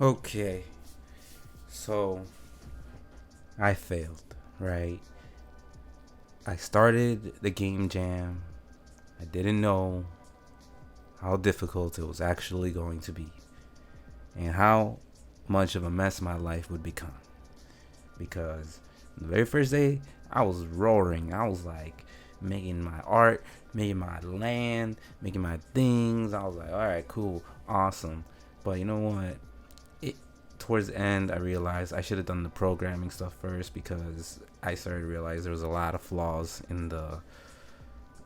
Okay, so I failed, right? I started the game jam. I didn't know how difficult it was actually going to be and how much of a mess my life would become. Because the very first day, I was roaring. I was like making my art, making my land, making my things. I was like, all right, cool, awesome. But you know what? It Towards the end, I realized I should have done the programming stuff first because I started to realize there was a lot of flaws in the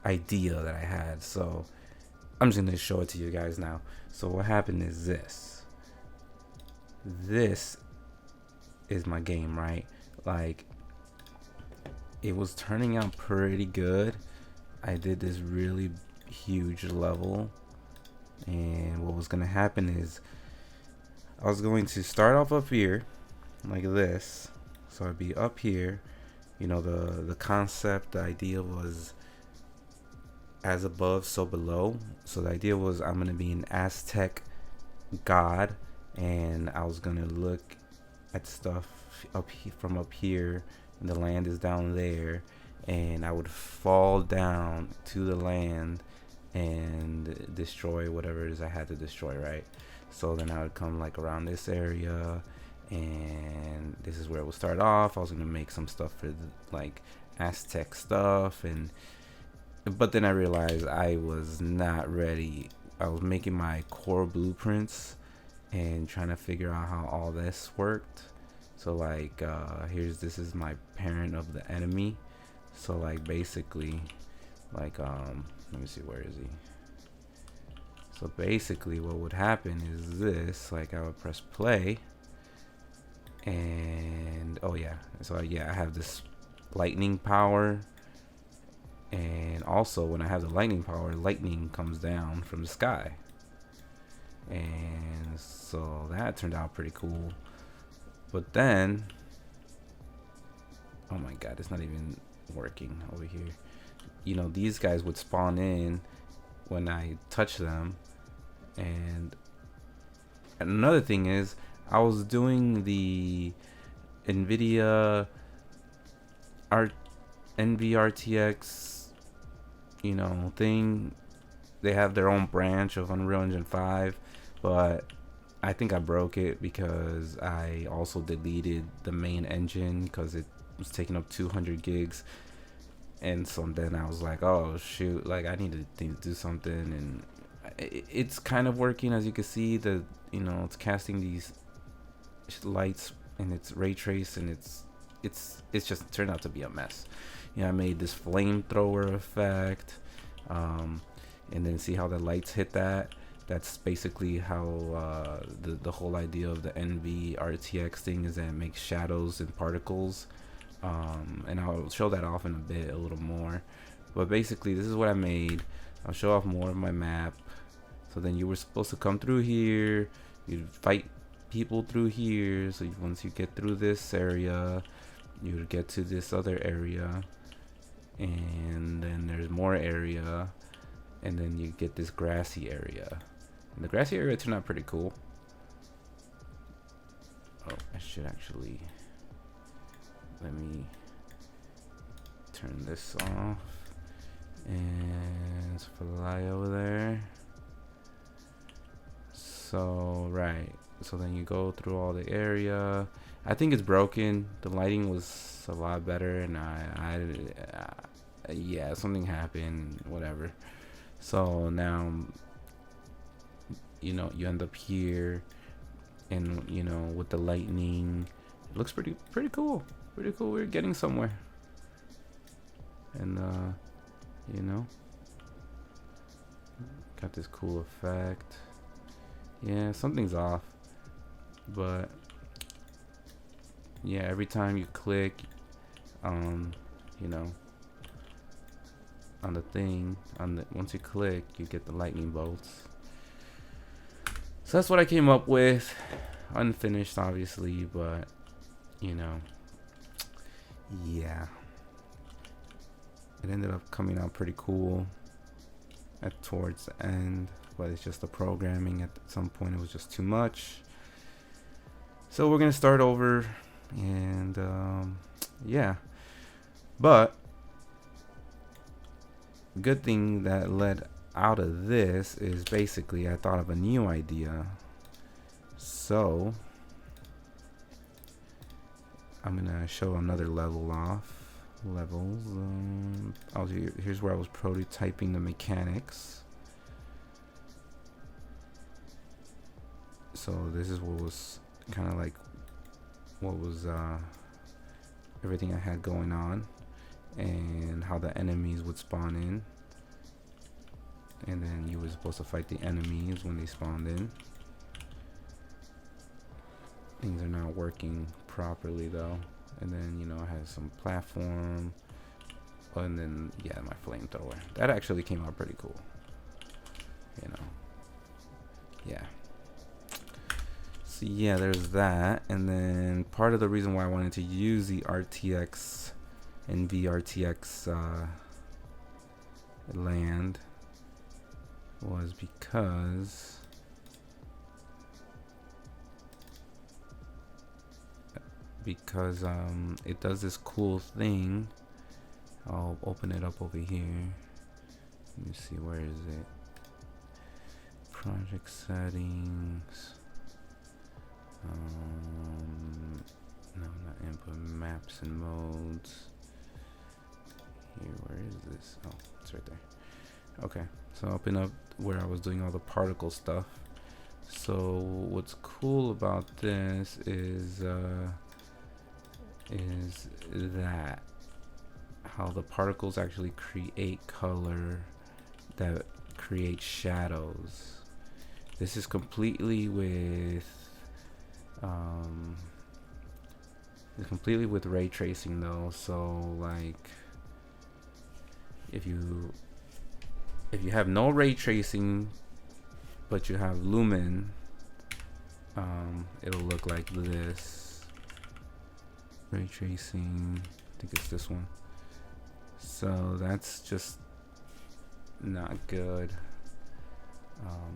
idea that I had. So I'm just gonna show it to you guys now. So what happened is this. This is my game, right? Like, it was turning out pretty good. I did this really huge level, and what was gonna happen is I was going to start off up here like this. So I'd be up here. You know, the concept, the idea was as above, so below. So the idea was I'm gonna be an Aztec god, and I was gonna look at stuff from up here, and the land is down there, and I would fall down to the land and destroy whatever it is I had to destroy, right? So then I would come like around this area, and this is where it would start off. I was gonna make some stuff for like Aztec stuff, and but then I realized I was not ready. I was making my core blueprints and trying to figure out how all this worked. So like here's this is my parent of the enemy. So like basically like let me see, where is he? So basically what would happen is this, like I would press play, and oh yeah, so yeah, I have this lightning power, and also when I have the lightning power, lightning comes down from the sky, and so that turned out pretty cool. But then, oh my god, it's not even working over here. You know, these guys would spawn in when I touch them. And another thing is, I was doing the NVIDIA R NVRTX, you know, thing. They have their own branch of Unreal Engine 5, but I think I broke it because I also deleted the main engine because it was taking up 200 gigs. And so then I was like, oh shoot, like I need to do something, and it's kind of working, as you can see. The it's casting these lights, and it's ray trace, and it's just turned out to be a mess. I made this flamethrower effect, and then see how the lights hit that. That's basically how the whole idea of the NV RTX thing is, that it makes shadows and particles. And I'll show that off in a bit, a little more. But basically, this is what I made. I'll show off more of my map. So then you were supposed to come through here. You'd fight people through here. So once you get through this area, you would get to this other area. And then there's more area. And then you get this grassy area. And the grassy area turned out pretty cool. Oh, I should actually... Let me turn this off and fly over there. So right, so then you go through all the area. I think it's broken. The lighting was a lot better, and yeah, something happened, whatever. So now you end up here, and with the lightning, it looks pretty cool. Pretty cool. We're getting somewhere. And got this cool effect. Yeah, something's off, but yeah, every time you click on the thing, once you click, you get the lightning bolts. So that's what I came up with. Unfinished, obviously, but yeah, it ended up coming out pretty cool towards the end, but it's just the programming. At some point, it was just too much. So we're gonna start over, and yeah. But good thing that led out of this is basically I thought of a new idea. So I'm gonna show another level off. Levels. Here's where I was prototyping the mechanics. So this is what was kind of like what was everything I had going on, and how the enemies would spawn in, and then you were supposed to fight the enemies when they spawned in. Things are not working properly though. And then, you know, I had some platform, and then yeah, my flamethrower. That actually came out pretty cool, you know. Yeah. So yeah, there's that. And then part of the reason why I wanted to use the RTX and VRTX land was because it does this cool thing. I'll open it up over here. Let me see, where is it? Project settings. No, not input, maps and modes. Here, where is this? Oh, it's right there. Okay, so I'll open up where I was doing all the particle stuff. So what's cool about this is that how the particles actually create color that creates shadows. This is completely with ray tracing though. So like if you have no ray tracing but you have lumen, it'll look like this. Ray tracing, I think it's this one. So that's just not good.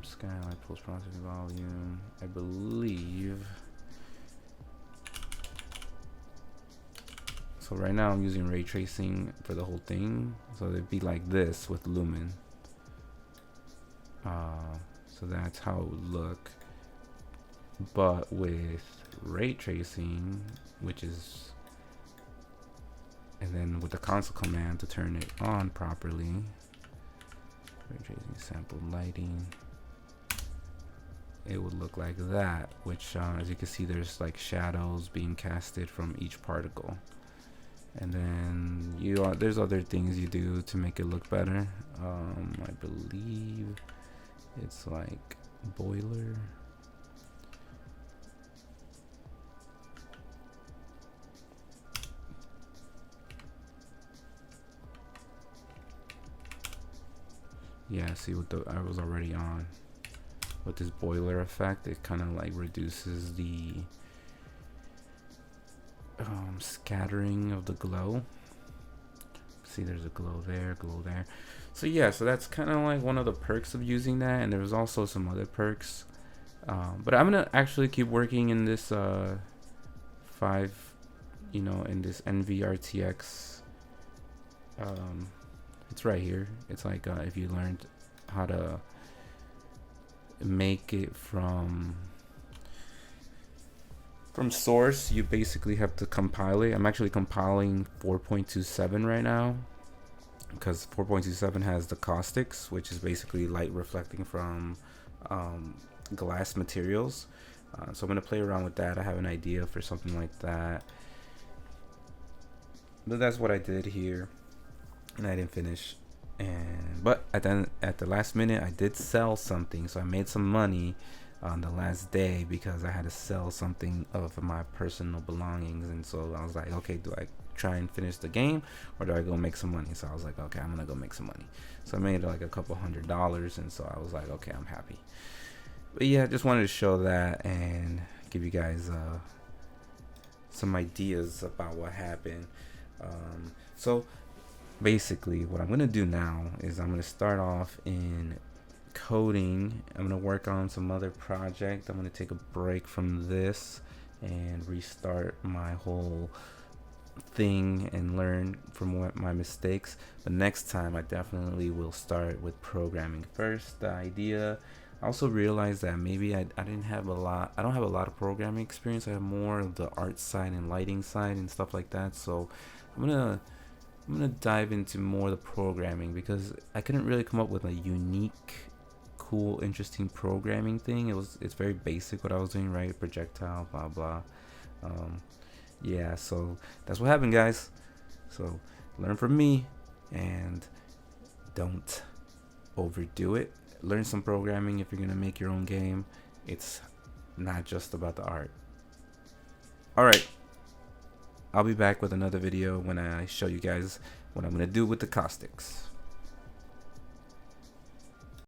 Skylight post processing volume, I believe. So right now I'm using ray tracing for the whole thing, so it'd be like this with lumen. So that's how it would look. But with ray tracing, which is, and then with the console command to turn it on properly, ray tracing sample lighting, it would look like that, which as you can see, there's like shadows being casted from each particle. And then there's other things you do to make it look better. I believe it's like boiler. Yeah, see what I was already on with this boiler effect. It kind of like reduces the scattering of the glow. See, there's a glow there, glow there. So yeah, so that's kind of like one of the perks of using that, and there's also some other perks. But I'm gonna actually keep working in this in this NVRTX. It's right here. It's like if you learned how to make it from source, you basically have to compile it. I'm actually compiling 4.27 right now, because 4.27 has the caustics, which is basically light reflecting from glass materials. So I'm going to play around with that. I have an idea for something like that. But that's what I did here, and I didn't finish. But at the last minute, I did sell something, so I made some money on the last day because I had to sell something of my personal belongings. And so I was like, okay, do I try and finish the game, or do I go make some money? So I was like, okay, I'm gonna go make some money. So I made like a couple $100, and so I was like, okay, I'm happy. But yeah, just wanted to show that and give you guys some ideas about what happened. So basically what I'm gonna do now is I'm gonna start off in coding. I'm gonna work on some other project. I'm gonna take a break from this and restart my whole thing and learn from my mistakes. But next time I definitely will start with programming first, the idea. I also realized that maybe I don't have a lot of programming experience. I have more of the art side and lighting side and stuff like that. So I'm gonna dive into more of the programming, because I couldn't really come up with a unique, cool, interesting programming thing. It's very basic what I was doing, right? Projectile, blah blah. Um, yeah, so that's what happened, guys. So learn from me and don't overdo it. Learn some programming if you're gonna make your own game. It's not just about the art. All right, I'll be back with another video when I show you guys what I'm gonna do with the caustics.